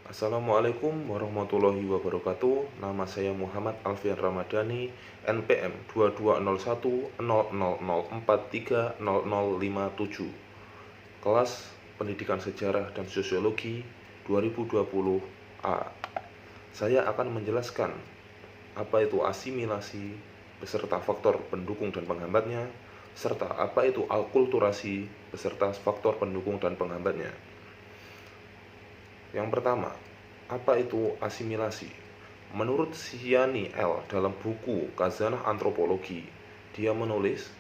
Assalamualaikum warahmatullahi wabarakatuh. Nama saya Muhammad Alfian Ramadhani, NPM 22010004300057. Kelas Pendidikan Sejarah dan Sosiologi 2020 A. Saya akan menjelaskan apa itu asimilasi beserta faktor pendukung dan penghambatnya, serta apa itu akulturasi beserta faktor pendukung dan penghambatnya. Yang pertama, apa itu asimilasi? Menurut Siani L. dalam buku Khazanah Antropologi, dia menulis,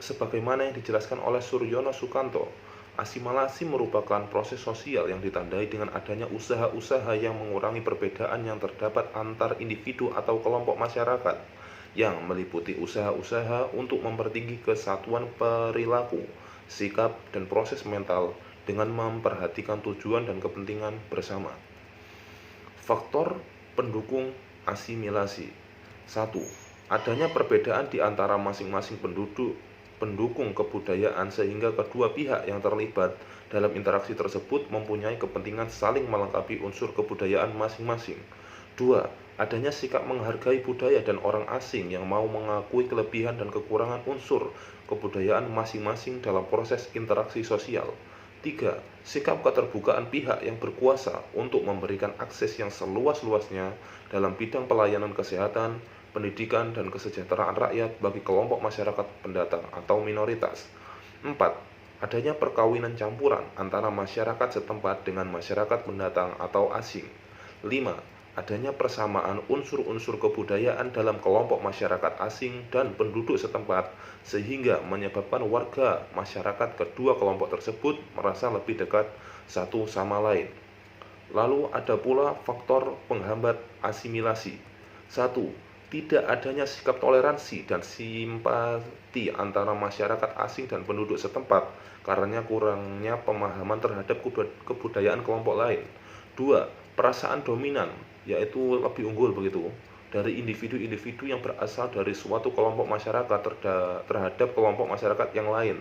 sebagaimana yang dijelaskan oleh Suryono Sukanto, asimilasi merupakan proses sosial yang ditandai dengan adanya usaha-usaha yang mengurangi perbedaan yang terdapat antar individu atau kelompok masyarakat, yang meliputi usaha-usaha untuk mempertinggi kesatuan perilaku, sikap, dan proses mental dengan memperhatikan tujuan dan kepentingan bersama. Faktor pendukung asimilasi. 1. Adanya perbedaan di antara masing-masing pendukung kebudayaan sehingga kedua pihak yang terlibat dalam interaksi tersebut mempunyai kepentingan saling melengkapi unsur kebudayaan masing-masing. 2. Adanya sikap menghargai budaya dan orang asing yang mau mengakui kelebihan dan kekurangan unsur kebudayaan masing-masing dalam proses interaksi sosial. 3. Sikap keterbukaan pihak yang berkuasa untuk memberikan akses yang seluas-luasnya dalam bidang pelayanan kesehatan, pendidikan, dan kesejahteraan rakyat bagi kelompok masyarakat pendatang atau minoritas. 4. Adanya perkawinan campuran antara masyarakat setempat dengan masyarakat pendatang atau asing. 5. Adanya persamaan unsur-unsur kebudayaan dalam kelompok masyarakat asing dan penduduk setempat sehingga menyebabkan warga masyarakat kedua kelompok tersebut merasa lebih dekat satu sama lain. Lalu ada pula faktor penghambat asimilasi. 1. Tidak adanya sikap toleransi dan simpati antara masyarakat asing dan penduduk setempat karena kurangnya pemahaman terhadap kebudayaan kelompok lain. 2. Perasaan dominan, yaitu lebih unggul begitu, dari individu-individu yang berasal dari suatu kelompok masyarakat terhadap kelompok masyarakat yang lain.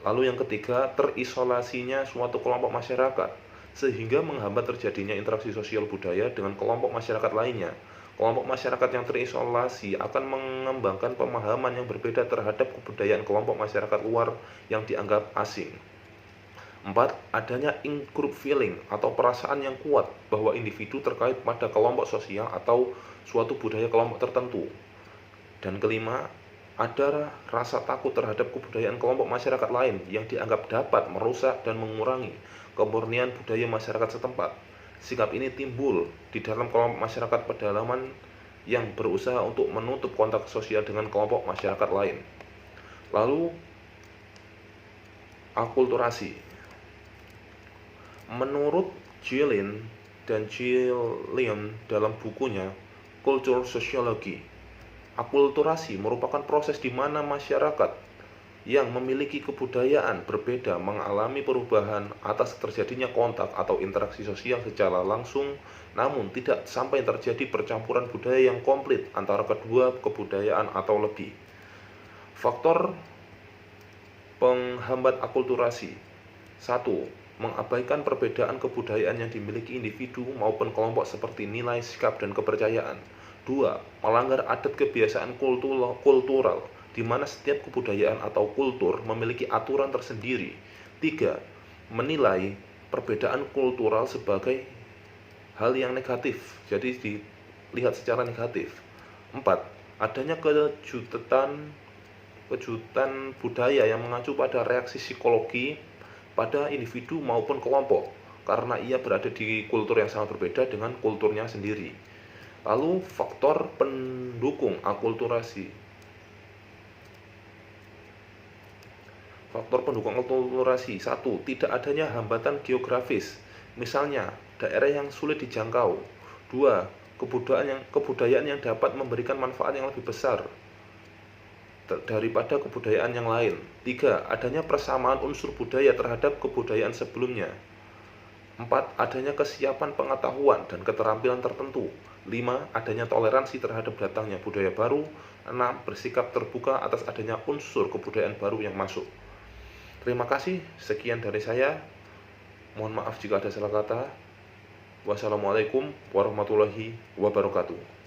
Lalu yang ketiga, terisolasinya suatu kelompok masyarakat sehingga menghambat terjadinya interaksi sosial budaya dengan kelompok masyarakat lainnya. Kelompok masyarakat yang terisolasi akan mengembangkan pemahaman yang berbeda terhadap kebudayaan kelompok masyarakat luar yang dianggap asing. 4. Adanya in-group feeling atau perasaan yang kuat bahwa individu terkait pada kelompok sosial atau suatu budaya kelompok tertentu. Dan kelima, ada rasa takut terhadap kebudayaan kelompok masyarakat lain yang dianggap dapat merusak dan mengurangi kemurnian budaya masyarakat setempat. Sikap ini timbul di dalam kelompok masyarakat pedalaman yang berusaha untuk menutup kontak sosial dengan kelompok masyarakat lain. Lalu, akulturasi. Menurut Gillen dan Gilliam dalam bukunya Culture Sociology, akulturasi merupakan proses di mana masyarakat yang memiliki kebudayaan berbeda mengalami perubahan atas terjadinya kontak atau interaksi sosial secara langsung, namun tidak sampai terjadi percampuran budaya yang komplit antara kedua kebudayaan atau lebih. Faktor penghambat akulturasi. 1. Mengabaikan perbedaan kebudayaan yang dimiliki individu maupun kelompok seperti nilai, sikap, dan kepercayaan. 2. Melanggar adat kebiasaan kultural, di mana setiap kebudayaan atau kultur memiliki aturan tersendiri. 3. Menilai perbedaan kultural sebagai hal yang negatif, jadi dilihat secara negatif. 4. Adanya kejutan budaya yang mengacu pada reaksi psikologi pada individu maupun kelompok karena ia berada di kultur yang sangat berbeda dengan kulturnya sendiri. Lalu faktor pendukung akulturasi. Faktor pendukung akulturasi. 1. Tidak adanya hambatan geografis, misalnya daerah yang sulit dijangkau. 2. Kebudayaan yang dapat memberikan manfaat yang lebih besar daripada kebudayaan yang lain. 3. Adanya persamaan unsur budaya terhadap kebudayaan sebelumnya. 4. Adanya kesiapan pengetahuan dan keterampilan tertentu. 5. Adanya toleransi terhadap datangnya budaya baru. 6. Bersikap terbuka atas adanya unsur kebudayaan baru yang masuk. Terima kasih, sekian dari saya. Mohon maaf jika ada salah kata. Wassalamualaikum warahmatullahi wabarakatuh.